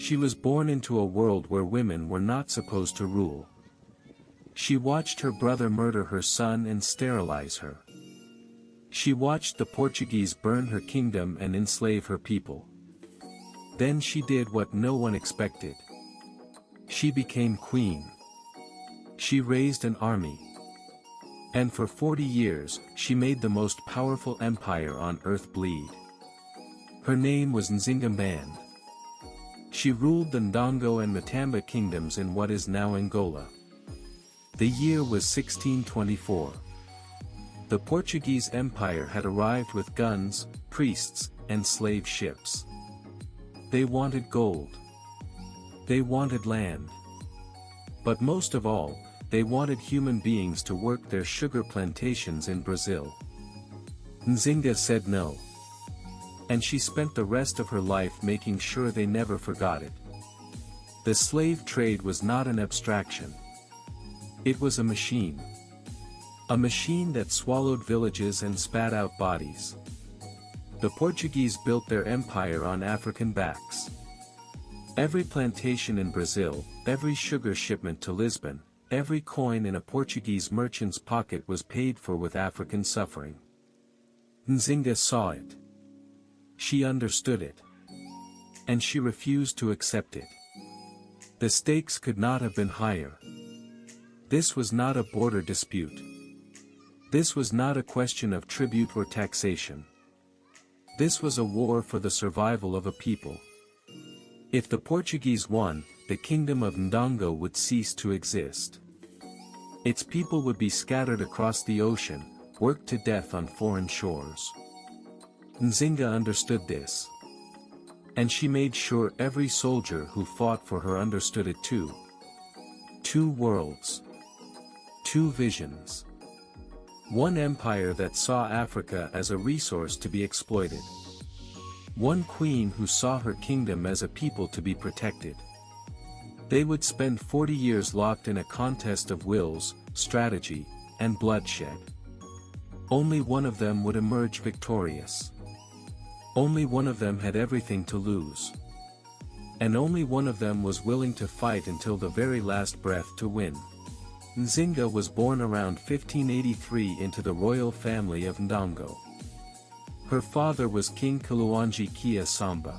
She was born into a world where women were not supposed to rule. She watched her brother murder her son and sterilize her. She watched the Portuguese burn her kingdom and enslave her people. Then she did what no one expected. She became queen. She raised an army. And for 40 years, she made the most powerful empire on earth bleed. Her name was Nzinga Mbandi. She ruled the Ndongo and Matamba kingdoms in what is now Angola. The year was 1624. The Portuguese Empire had arrived with guns, priests, and slave ships. They wanted gold. They wanted land. But most of all, they wanted human beings to work their sugar plantations in Brazil. Nzinga said no. And she spent the rest of her life making sure they never forgot it. The slave trade was not an abstraction. It was a machine. A machine that swallowed villages and spat out bodies. The Portuguese built their empire on African backs. Every plantation in Brazil, every sugar shipment to Lisbon, every coin in a Portuguese merchant's pocket was paid for with African suffering. Nzinga saw it. She understood it. And she refused to accept it. The stakes could not have been higher. This was not a border dispute. This was not a question of tribute or taxation. This was a war for the survival of a people. If the Portuguese won, the kingdom of Ndongo would cease to exist. Its people would be scattered across the ocean, worked to death on foreign shores. Nzinga understood this. And she made sure every soldier who fought for her understood it too. 2 worlds. 2 visions. One empire that saw Africa as a resource to be exploited. One queen who saw her kingdom as a people to be protected. They would spend 40 years locked in a contest of wills, strategy, and bloodshed. Only one of them would emerge victorious. Only one of them had everything to lose. And only one of them was willing to fight until the very last breath to win. Nzinga was born around 1583 into the royal family of Ndongo. Her father was King Kaluanji Kia Samba.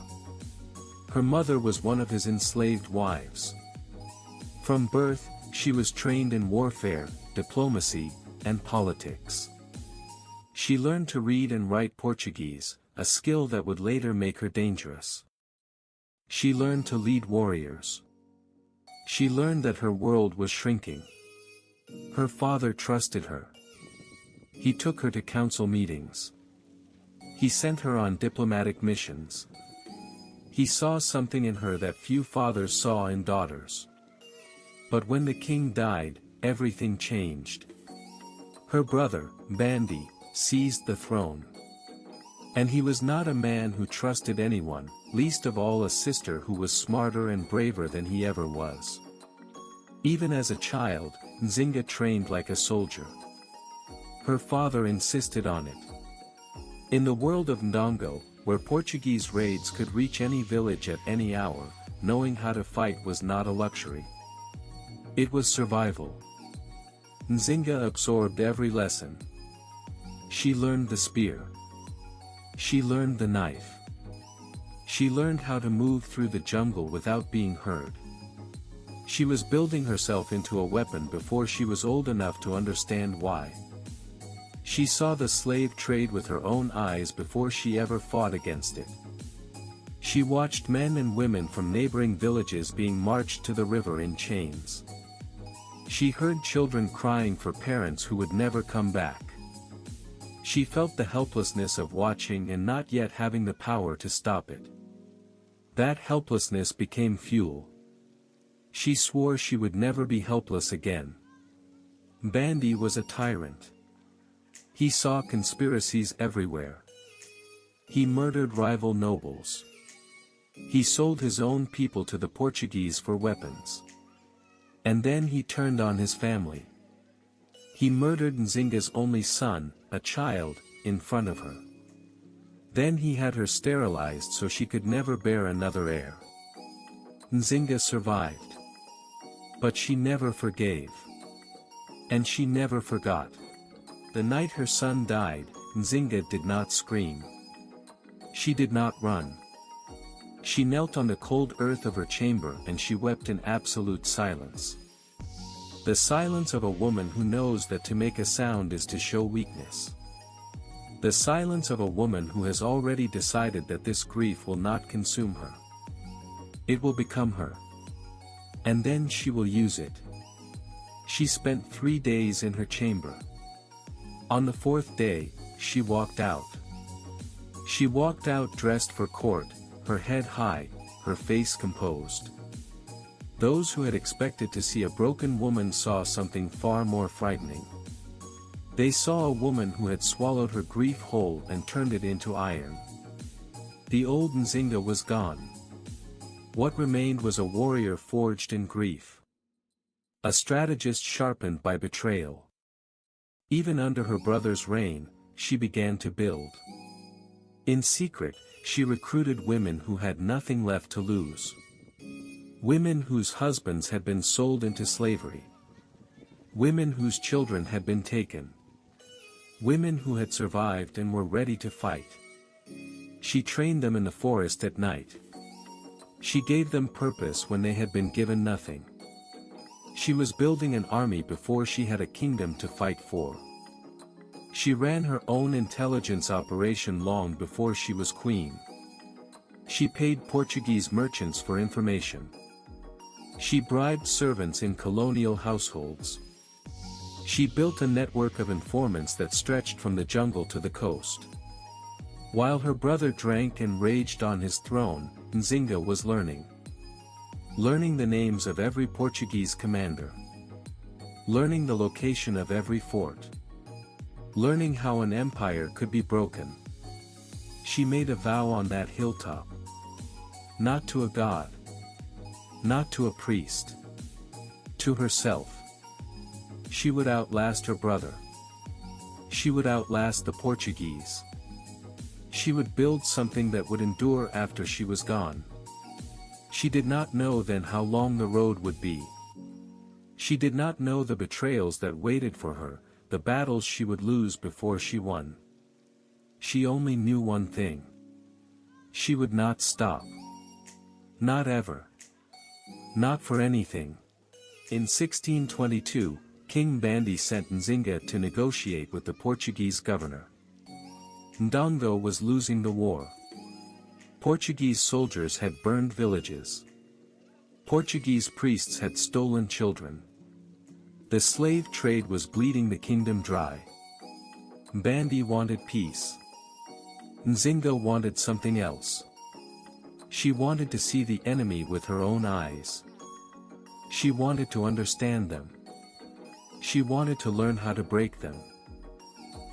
Her mother was one of his enslaved wives. From birth, she was trained in warfare, diplomacy, and politics. She learned to read and write Portuguese, a skill that would later make her dangerous. She learned to lead warriors. She learned that her world was shrinking. Her father trusted her. He took her to council meetings. He sent her on diplomatic missions. He saw something in her that few fathers saw in daughters. But when the king died, everything changed. Her brother, Mbandi, seized the throne. And he was not a man who trusted anyone, least of all a sister who was smarter and braver than he ever was. Even as a child, Nzinga trained like a soldier. Her father insisted on it. In the world of Ndongo, where Portuguese raids could reach any village at any hour, knowing how to fight was not a luxury. It was survival. Nzinga absorbed every lesson. She learned the spear. She learned the knife. She learned how to move through the jungle without being heard. She was building herself into a weapon before she was old enough to understand why. She saw the slave trade with her own eyes before she ever fought against it. She watched men and women from neighboring villages being marched to the river in chains. She heard children crying for parents who would never come back. She felt the helplessness of watching and not yet having the power to stop it. That helplessness became fuel. She swore she would never be helpless again. Mbandi was a tyrant. He saw conspiracies everywhere. He murdered rival nobles. He sold his own people to the Portuguese for weapons. And then he turned on his family. He murdered Nzinga's only son, a child, in front of her. Then he had her sterilized so she could never bear another heir. Nzinga survived. But she never forgave. And she never forgot. The night her son died, Nzinga did not scream. She did not run. She knelt on the cold earth of her chamber and she wept in absolute silence. The silence of a woman who knows that to make a sound is to show weakness. The silence of a woman who has already decided that this grief will not consume her. It will become her. And then she will use it. She spent 3 days in her chamber. On the 4th day, she walked out. She walked out dressed for court, her head high, her face composed. Those who had expected to see a broken woman saw something far more frightening. They saw a woman who had swallowed her grief whole and turned it into iron. The old Nzinga was gone. What remained was a warrior forged in grief. A strategist sharpened by betrayal. Even under her brother's reign, she began to build. In secret, she recruited women who had nothing left to lose. Women whose husbands had been sold into slavery. Women whose children had been taken. Women who had survived and were ready to fight. She trained them in the forest at night. She gave them purpose when they had been given nothing. She was building an army before she had a kingdom to fight for. She ran her own intelligence operation long before she was queen. She paid Portuguese merchants for information. She bribed servants in colonial households. She built a network of informants that stretched from the jungle to the coast. While her brother drank and raged on his throne, Nzinga was learning. Learning the names of every Portuguese commander. Learning the location of every fort. Learning how an empire could be broken. She made a vow on that hilltop. Not to a god. Not to a priest. To herself. She would outlast her brother. She would outlast the Portuguese. She would build something that would endure after she was gone. She did not know then how long the road would be. She did not know the betrayals that waited for her, the battles she would lose before she won. She only knew one thing. She would not stop. Not ever. Not for anything. In 1622, King Mbandi sent Nzinga to negotiate with the Portuguese governor. Ndongo was losing the war. Portuguese soldiers had burned villages. Portuguese priests had stolen children. The slave trade was bleeding the kingdom dry. Mbandi wanted peace. Nzinga wanted something else. She wanted to see the enemy with her own eyes. She wanted to understand them. She wanted to learn how to break them.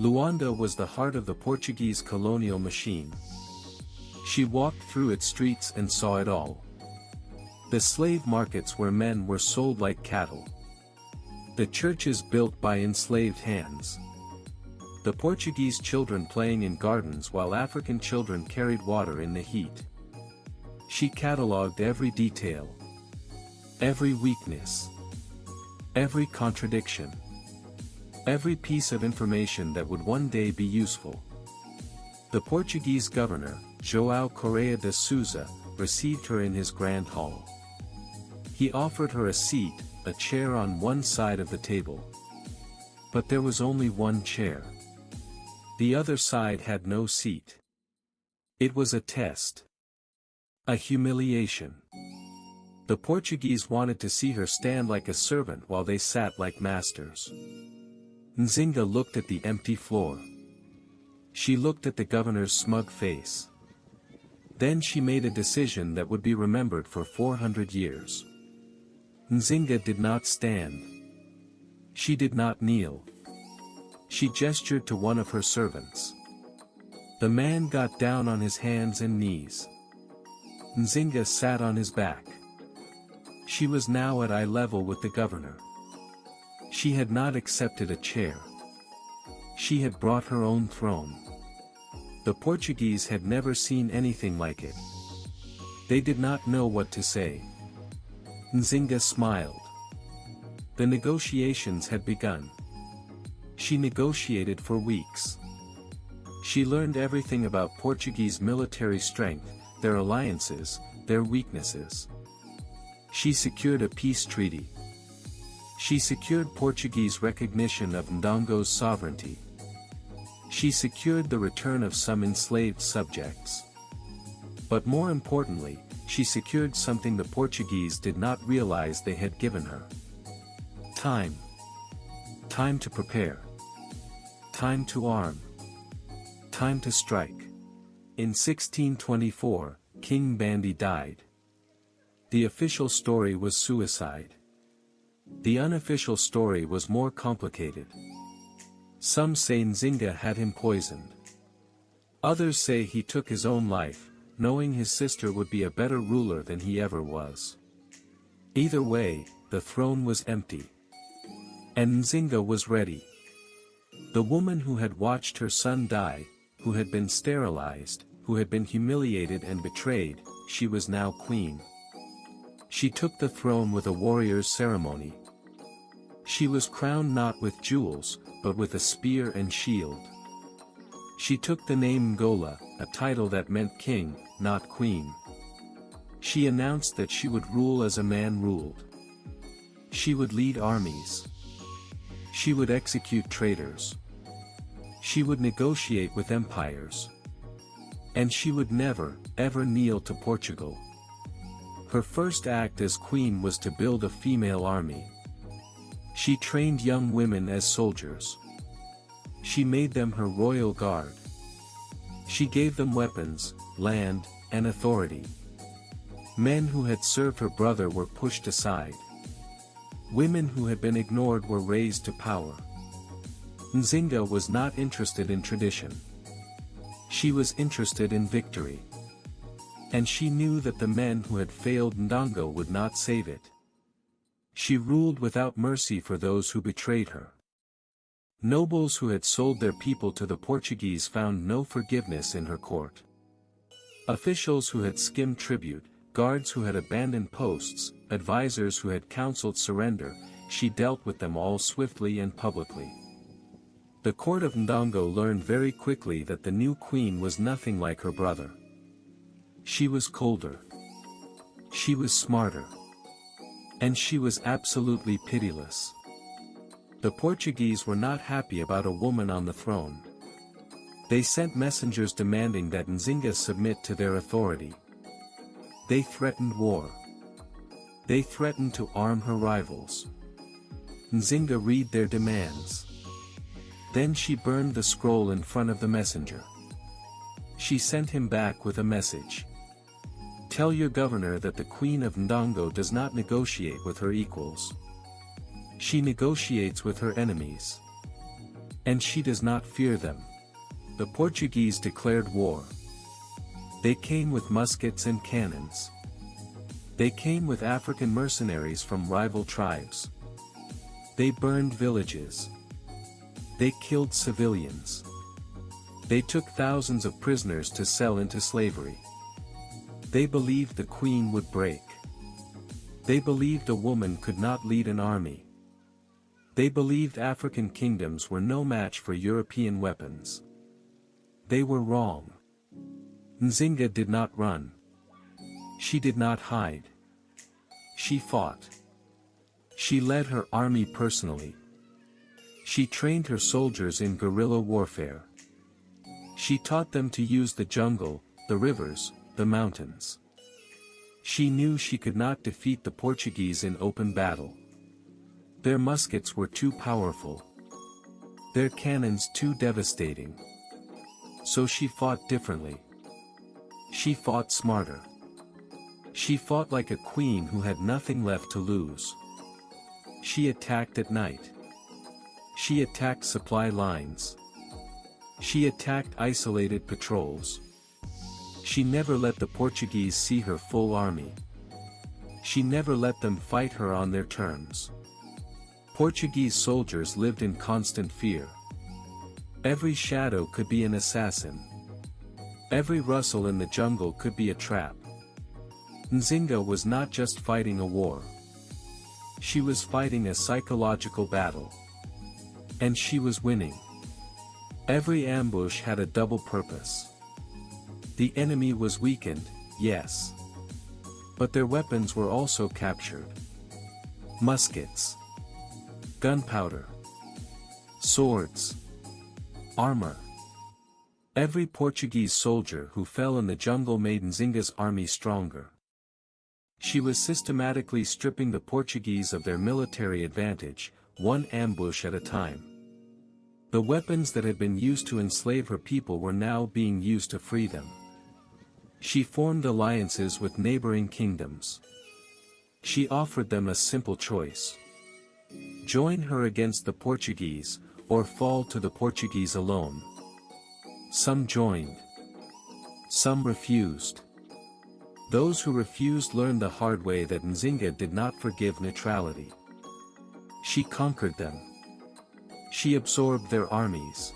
Luanda was the heart of the Portuguese colonial machine. She walked through its streets and saw it all. The slave markets where men were sold like cattle. The churches built by enslaved hands. The Portuguese children playing in gardens while African children carried water in the heat. She catalogued every detail. Every weakness. Every contradiction. Every piece of information that would one day be useful. The Portuguese governor, João Correia de Sousa, received her in his grand hall. He offered her a seat, a chair on one side of the table. But there was only one chair. The other side had no seat. It was a test. A humiliation. The Portuguese wanted to see her stand like a servant while they sat like masters. Nzinga looked at the empty floor. She looked at the governor's smug face. Then she made a decision that would be remembered for 400 years. Nzinga did not stand. She did not kneel. She gestured to one of her servants. The man got down on his hands and knees. Nzinga sat on his back. She was now at eye level with the governor. She had not accepted a chair. She had brought her own throne. The Portuguese had never seen anything like it. They did not know what to say. Nzinga smiled. The negotiations had begun. She negotiated for weeks. She learned everything about Portuguese military strength, their alliances, their weaknesses. She secured a peace treaty. She secured Portuguese recognition of Ndongo's sovereignty. She secured the return of some enslaved subjects. But more importantly, she secured something the Portuguese did not realize they had given her. Time. Time to prepare. Time to arm. Time to strike. In 1624, King Mbandi died. The official story was suicide. The unofficial story was more complicated. Some say Nzinga had him poisoned. Others say he took his own life, knowing his sister would be a better ruler than he ever was. Either way, the throne was empty. And Nzinga was ready. The woman who had watched her son die, who had been sterilized, who had been humiliated and betrayed, she was now queen. She took the throne with a warrior's ceremony. She was crowned not with jewels, but with a spear and shield. She took the name Ngola, a title that meant king, not queen. She announced that she would rule as a man ruled. She would lead armies. She would execute traitors. She would negotiate with empires. And she would never, ever kneel to Portugal. Her first act as queen was to build a female army. She trained young women as soldiers. She made them her royal guard. She gave them weapons, land, and authority. Men who had served her brother were pushed aside. Women who had been ignored were raised to power. Nzinga was not interested in tradition. She was interested in victory. And she knew that the men who had failed Ndongo would not save it. She ruled without mercy for those who betrayed her. Nobles who had sold their people to the Portuguese found no forgiveness in her court. Officials who had skimmed tribute, guards who had abandoned posts, advisors who had counseled surrender, she dealt with them all swiftly and publicly. The court of Ndongo learned very quickly that the new queen was nothing like her brother. She was colder. She was smarter. And she was absolutely pitiless. The Portuguese were not happy about a woman on the throne. They sent messengers demanding that Nzinga submit to their authority. They threatened war. They threatened to arm her rivals. Nzinga read their demands. Then she burned the scroll in front of the messenger. She sent him back with a message. Tell your governor that the Queen of Ndongo does not negotiate with her equals. She negotiates with her enemies. And she does not fear them. The Portuguese declared war. They came with muskets and cannons. They came with African mercenaries from rival tribes. They burned villages. They killed civilians. They took thousands of prisoners to sell into slavery. They believed the queen would break. They believed a woman could not lead an army. They believed African kingdoms were no match for European weapons. They were wrong. Nzinga did not run. She did not hide. She fought. She led her army personally. She trained her soldiers in guerrilla warfare. She taught them to use the jungle, the rivers, the mountains. She knew she could not defeat the Portuguese in open battle. Their muskets were too powerful. Their cannons too devastating. So she fought differently. She fought smarter. She fought like a queen who had nothing left to lose. She attacked at night. She attacked supply lines. She attacked isolated patrols. She never let the Portuguese see her full army. She never let them fight her on their terms. Portuguese soldiers lived in constant fear. Every shadow could be an assassin. Every rustle in the jungle could be a trap. Nzinga was not just fighting a war. She was fighting a psychological battle. And she was winning. Every ambush had a double purpose. The enemy was weakened, yes. But their weapons were also captured. Muskets, gunpowder, swords, armor. Every Portuguese soldier who fell in the jungle made Nzinga's army stronger. She was systematically stripping the Portuguese of their military advantage, one ambush at a time. The weapons that had been used to enslave her people were now being used to free them. She formed alliances with neighboring kingdoms. She offered them a simple choice. Join her against the Portuguese, or fall to the Portuguese alone. Some joined. Some refused. Those who refused learned the hard way that Nzinga did not forgive neutrality. She conquered them. She absorbed their armies.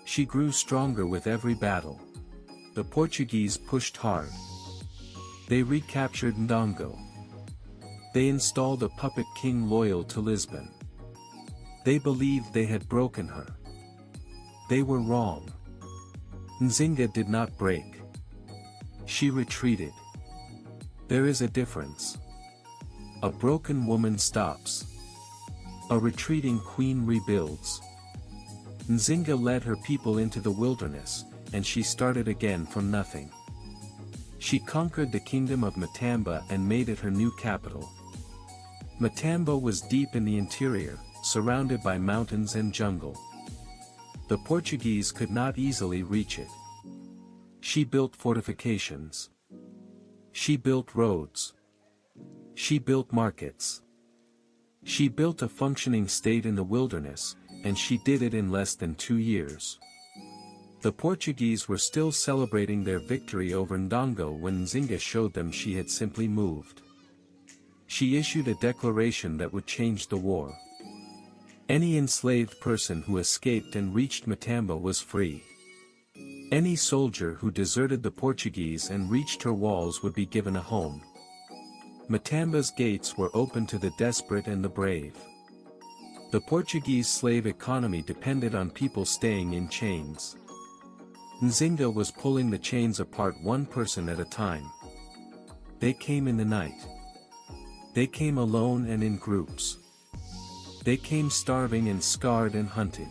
She grew stronger with every battle. The Portuguese pushed hard. They recaptured Ndongo. They installed a puppet king loyal to Lisbon. They believed they had broken her. They were wrong. Nzinga did not break. She retreated. There is a difference. A broken woman stops. A retreating queen rebuilds. Nzinga led her people into the wilderness, and she started again from nothing. She conquered the kingdom of Matamba and made it her new capital. Matamba was deep in the interior, surrounded by mountains and jungle. The Portuguese could not easily reach it. She built fortifications. She built roads. She built markets. She built a functioning state in the wilderness, and she did it in less than 2 years. The Portuguese were still celebrating their victory over Ndongo when Nzinga showed them she had simply moved. She issued a declaration that would change the war. Any enslaved person who escaped and reached Matamba was free. Any soldier who deserted the Portuguese and reached her walls would be given a home. Matamba's gates were open to the desperate and the brave. The Portuguese slave economy depended on people staying in chains. Nzinga was pulling the chains apart one person at a time. They came in the night. They came alone and in groups. They came starving and scarred and hunted.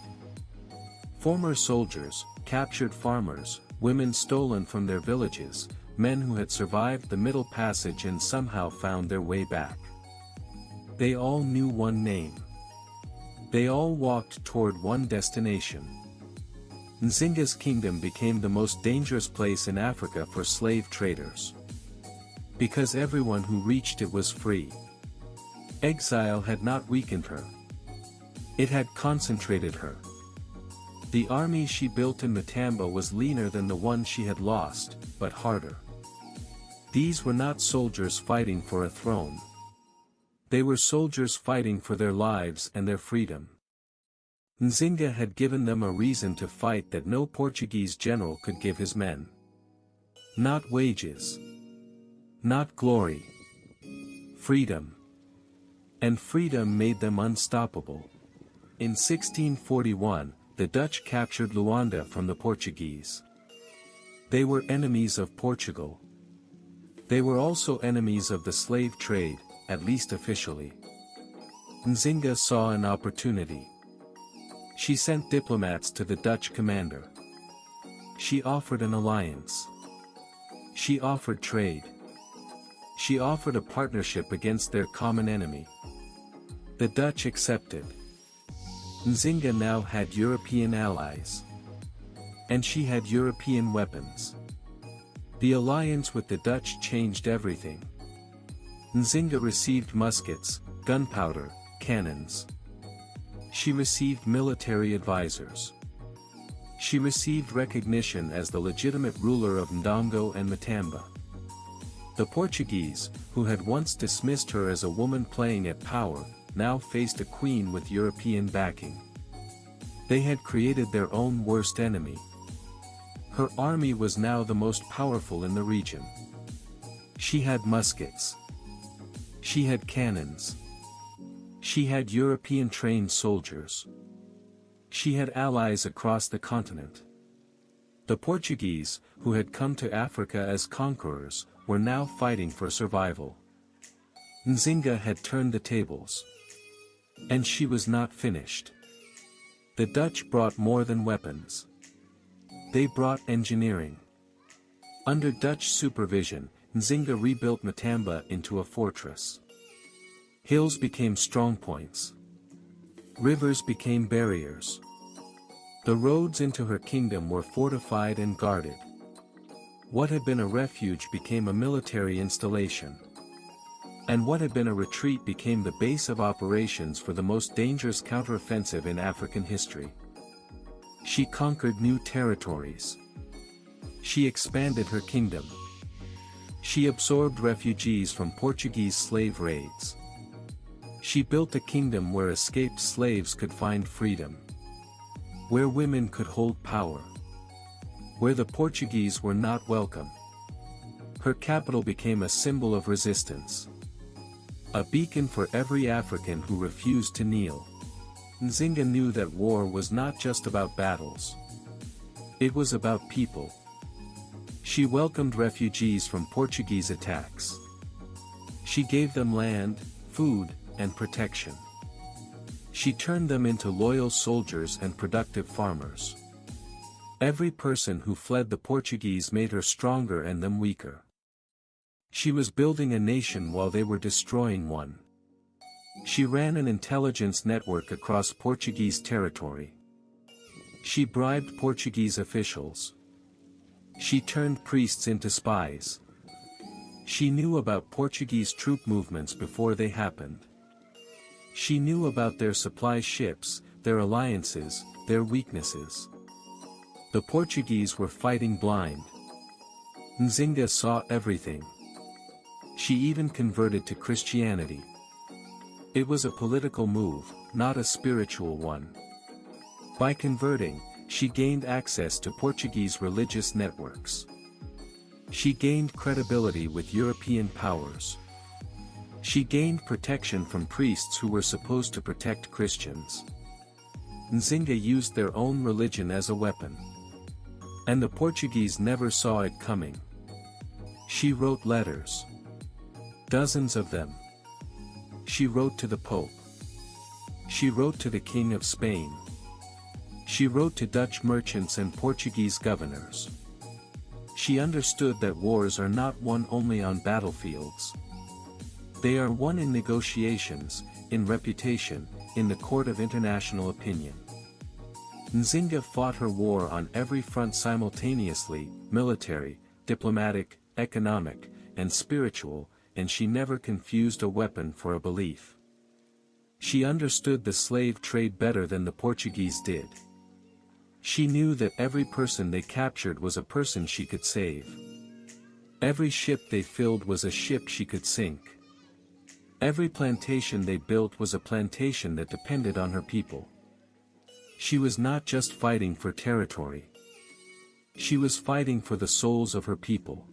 Former soldiers, captured farmers, women stolen from their villages, men who had survived the Middle Passage and somehow found their way back. They all knew one name. They all walked toward one destination. Nzinga's kingdom became the most dangerous place in Africa for slave traders. Because everyone who reached it was free. Exile had not weakened her. It had concentrated her. The army she built in Matamba was leaner than the one she had lost, but harder. These were not soldiers fighting for a throne. They were soldiers fighting for their lives and their freedom. Nzinga had given them a reason to fight that no Portuguese general could give his men. Not wages. Not glory. Freedom. And freedom made them unstoppable. In 1641, the Dutch captured Luanda from the Portuguese. They were enemies of Portugal. They were also enemies of the slave trade, at least officially. Nzinga saw an opportunity. She sent diplomats to the Dutch commander. She offered an alliance. She offered trade. She offered a partnership against their common enemy. The Dutch accepted. Nzinga now had European allies. And she had European weapons. The alliance with the Dutch changed everything. Nzinga received muskets, gunpowder, cannons. She received military advisors. She received recognition as the legitimate ruler of Ndongo and Matamba. The Portuguese, who had once dismissed her as a woman playing at power, now faced a queen with European backing. They had created their own worst enemy. Her army was now the most powerful in the region. She had muskets. She had cannons. She had European-trained soldiers. She had allies across the continent. The Portuguese, who had come to Africa as conquerors, were now fighting for survival. Nzinga had turned the tables. And she was not finished. The Dutch brought more than weapons. They brought engineering. Under Dutch supervision, Nzinga rebuilt Matamba into a fortress. Hills became strongpoints. Rivers became barriers. The roads into her kingdom were fortified and guarded. What had been a refuge became a military installation. And what had been a retreat became the base of operations for the most dangerous counteroffensive in African history. She conquered new territories. She expanded her kingdom. She absorbed refugees from Portuguese slave raids. She built a kingdom where escaped slaves could find freedom. Where women could hold power. Where the Portuguese were not welcome. Her capital became a symbol of resistance. A beacon for every African who refused to kneel. Nzinga knew that war was not just about battles. It was about people. She welcomed refugees from Portuguese attacks. She gave them land, food, and protection. She turned them into loyal soldiers and productive farmers. Every person who fled the Portuguese made her stronger and them weaker. She was building a nation while they were destroying one. She ran an intelligence network across Portuguese territory. She bribed Portuguese officials. She turned priests into spies. She knew about Portuguese troop movements before they happened. She knew about their supply ships, their alliances, their weaknesses. The Portuguese were fighting blind. Nzinga saw everything. She even converted to Christianity. It was a political move, not a spiritual one. By converting, she gained access to Portuguese religious networks. She gained credibility with European powers. She gained protection from priests who were supposed to protect Christians. Nzinga used their own religion as a weapon. And the Portuguese never saw it coming. She wrote letters. Dozens of them. She wrote to the Pope. She wrote to the King of Spain. She wrote to Dutch merchants and Portuguese governors. She understood that wars are not won only on battlefields. They are won in negotiations, in reputation, in the court of international opinion. Nzinga fought her war on every front simultaneously, military, diplomatic, economic, and spiritual, and she never confused a weapon for a belief. She understood the slave trade better than the Portuguese did. She knew that every person they captured was a person she could save. Every ship they filled was a ship she could sink. Every plantation they built was a plantation that depended on her people. She was not just fighting for territory. She was fighting for the souls of her people.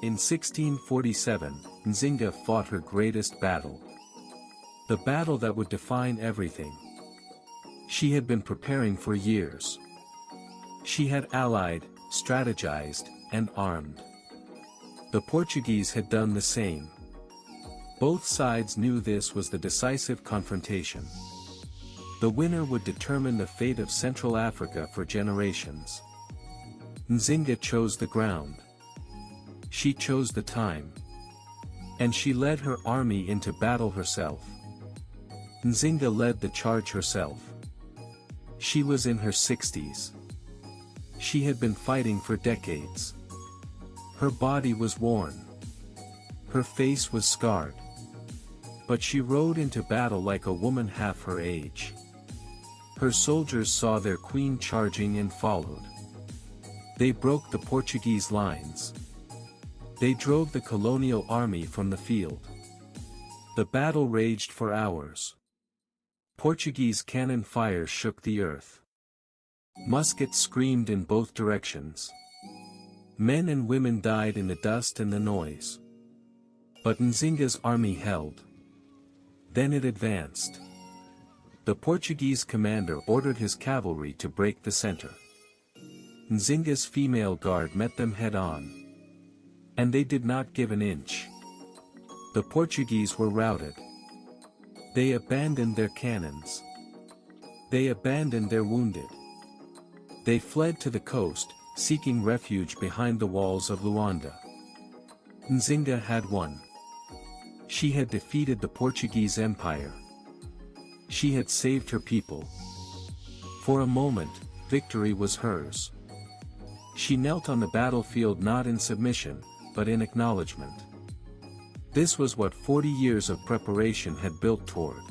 In 1647, Nzinga fought her greatest battle. The battle that would define everything. She had been preparing for years. She had allied, strategized, and armed. The Portuguese had done the same. Both sides knew this was the decisive confrontation. The winner would determine the fate of Central Africa for generations. Nzinga chose the ground. She chose the time. And she led her army into battle herself. Nzinga led the charge herself. She was in her 60s. She had been fighting for decades. Her body was worn. Her face was scarred. But she rode into battle like a woman half her age. Her soldiers saw their queen charging and followed. They broke the Portuguese lines. They drove the colonial army from the field. The battle raged for hours. Portuguese cannon fire shook the earth. Muskets screamed in both directions. Men and women died in the dust and the noise. But Nzinga's army held. Then it advanced. The Portuguese commander ordered his cavalry to break the center. Nzinga's female guard met them head-on. And they did not give an inch. The Portuguese were routed. They abandoned their cannons. They abandoned their wounded. They fled to the coast, seeking refuge behind the walls of Luanda. Nzinga had won. She had defeated the Portuguese Empire. She had saved her people. For a moment, victory was hers. She knelt on the battlefield not in submission, but in acknowledgement. This was what 40 years of preparation had built toward.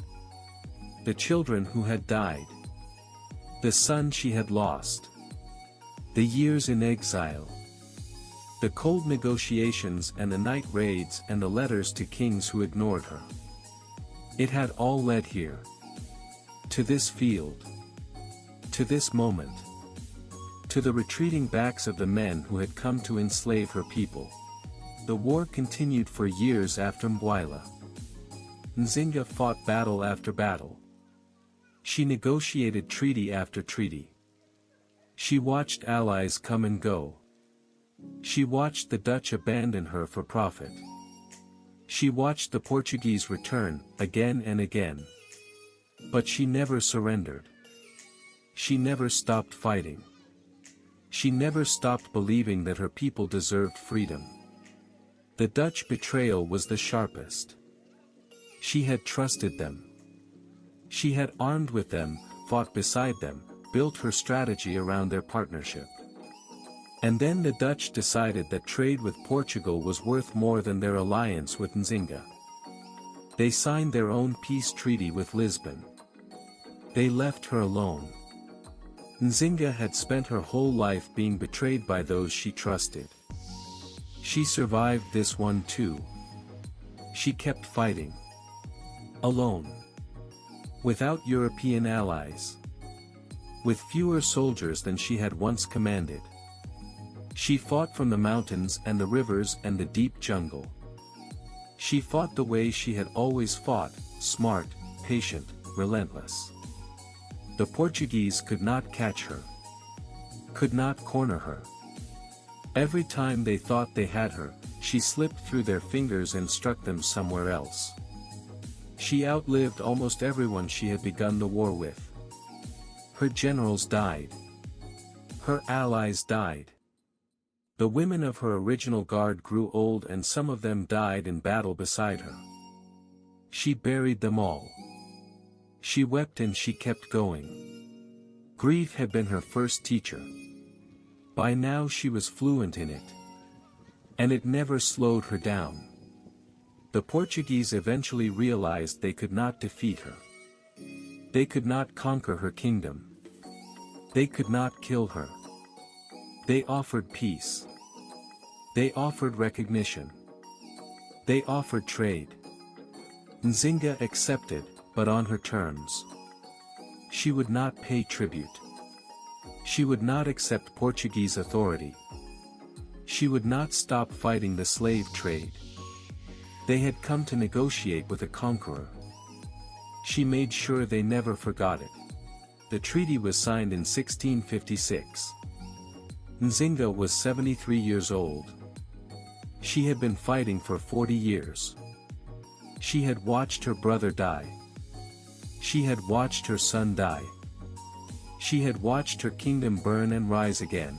The children who had died. The son she had lost. The years in exile. The cold negotiations and the night raids and the letters to kings who ignored her. It had all led here. To this field. To this moment. To the retreating backs of the men who had come to enslave her people. The war continued for years after Mbwila. Nzinga fought battle after battle. She negotiated treaty after treaty. She watched allies come and go. She watched the Dutch abandon her for profit. She watched the Portuguese return, again and again. But she never surrendered. She never stopped fighting. She never stopped believing that her people deserved freedom. The Dutch betrayal was the sharpest. She had trusted them. She had armed with them, fought beside them, built her strategy around their partnership. And then the Dutch decided that trade with Portugal was worth more than their alliance with Nzinga. They signed their own peace treaty with Lisbon. They left her alone. Nzinga had spent her whole life being betrayed by those she trusted. She survived this one too. She kept fighting. Alone. Without European allies. With fewer soldiers than she had once commanded. She fought from the mountains and the rivers and the deep jungle. She fought the way she had always fought, smart, patient, relentless. The Portuguese could not catch her. Could not corner her. Every time they thought they had her, she slipped through their fingers and struck them somewhere else. She outlived almost everyone she had begun the war with. Her generals died. Her allies died. The women of her original guard grew old and some of them died in battle beside her. She buried them all. She wept and she kept going. Grief had been her first teacher. By now she was fluent in it. And it never slowed her down. The Portuguese eventually realized they could not defeat her. They could not conquer her kingdom. They could not kill her. They offered peace. They offered recognition. They offered trade. Nzinga accepted, but on her terms. She would not pay tribute. She would not accept Portuguese authority. She would not stop fighting the slave trade. They had come to negotiate with a conqueror. She made sure they never forgot it. The treaty was signed in 1656. Nzinga was 73 years old. She had been fighting for 40 years. She had watched her brother die. She had watched her son die. She had watched her kingdom burn and rise again.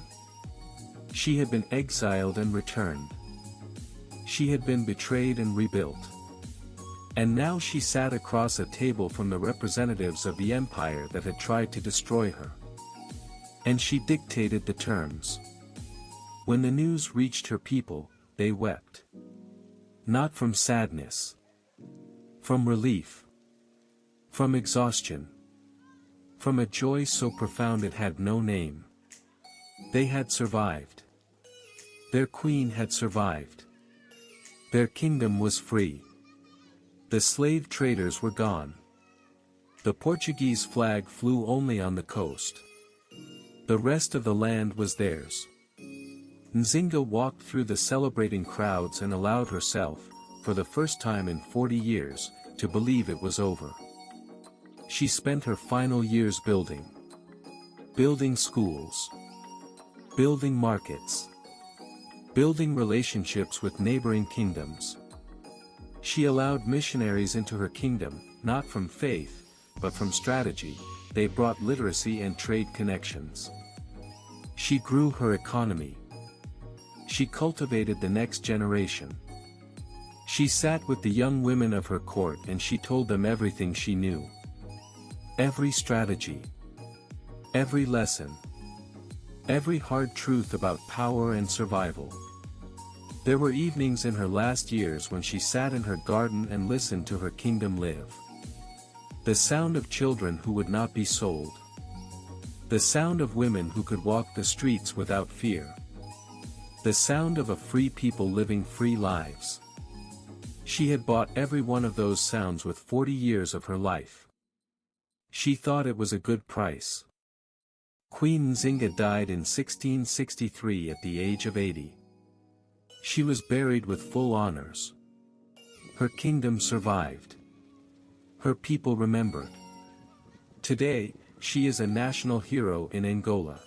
She had been exiled and returned. She had been betrayed and rebuilt. And now she sat across a table from the representatives of the empire that had tried to destroy her. And she dictated the terms. When the news reached her people, they wept. Not from sadness. From relief. From exhaustion. From a joy so profound it had no name. They had survived. Their queen had survived. Their kingdom was free. The slave traders were gone. The Portuguese flag flew only on the coast. The rest of the land was theirs. Nzinga walked through the celebrating crowds and allowed herself, for the first time in 40 years, to believe it was over. She spent her final years building schools, building markets, building relationships with neighboring kingdoms. She allowed missionaries into her kingdom, not from faith, but from strategy. They brought literacy and trade connections. She grew her economy. She cultivated the next generation. She sat with the young women of her court and she told them everything she knew. Every strategy. Every lesson. Every hard truth about power and survival. There were evenings in her last years when she sat in her garden and listened to her kingdom live. The sound of children who would not be sold. The sound of women who could walk the streets without fear. The sound of a free people living free lives. She had bought every one of those sounds with 40 years of her life. She thought it was a good price. Queen Nzinga died in 1663 at the age of 80. She was buried with full honors. Her kingdom survived. Her people remembered. Today, she is a national hero in Angola.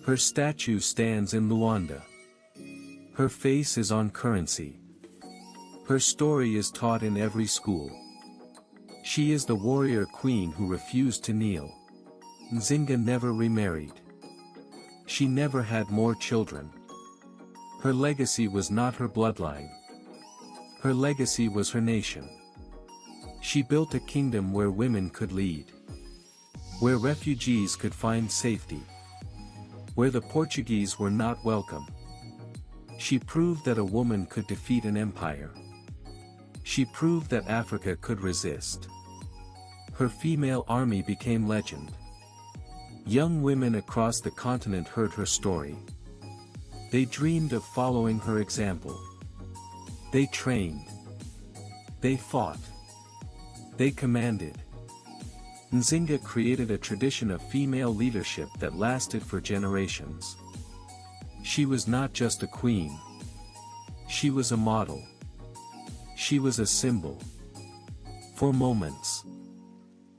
Her statue stands in Luanda. Her face is on currency. Her story is taught in every school. She is the warrior queen who refused to kneel. Nzinga never remarried. She never had more children. Her legacy was not her bloodline. Her legacy was her nation. She built a kingdom where women could lead. Where refugees could find safety. Where the Portuguese were not welcome. She proved that a woman could defeat an empire. She proved that Africa could resist. Her female army became legend. Young women across the continent heard her story. They dreamed of following her example. They trained. They fought. They commanded. Nzinga created a tradition of female leadership that lasted for generations. She was not just a queen. She was a model. She was a symbol. For moments.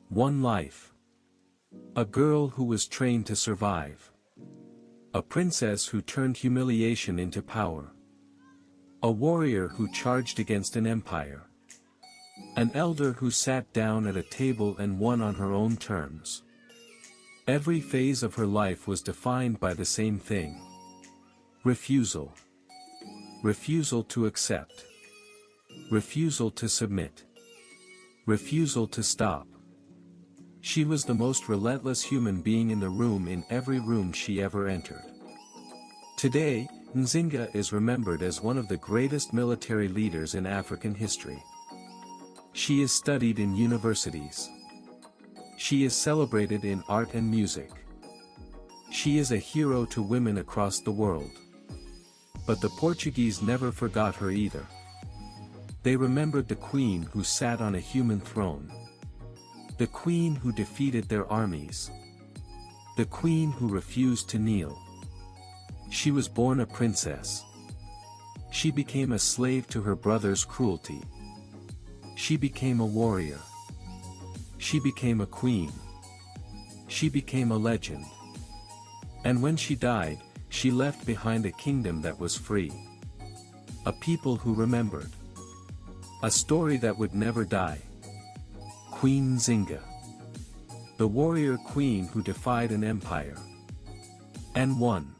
One life. A girl who was trained to survive. A princess who turned humiliation into power. A warrior who charged against an empire. An elder who sat down at a table and won on her own terms. Every phase of her life was defined by the same thing. Refusal. Refusal to accept. Refusal to submit. Refusal to stop. She was the most relentless human being in the room, in every room she ever entered. Today, Nzinga is remembered as one of the greatest military leaders in African history. She is studied in universities. She is celebrated in art and music. She is a hero to women across the world. But the Portuguese never forgot her either. They remembered the queen who sat on a human throne. The queen who defeated their armies. The queen who refused to kneel. She was born a princess. She became a slave to her brother's cruelty. She became a warrior. She became a queen. She became a legend. And when she died, she left behind a kingdom that was free. A people who remembered. A story that would never die. Queen Nzinga. The warrior queen who defied an empire. And won.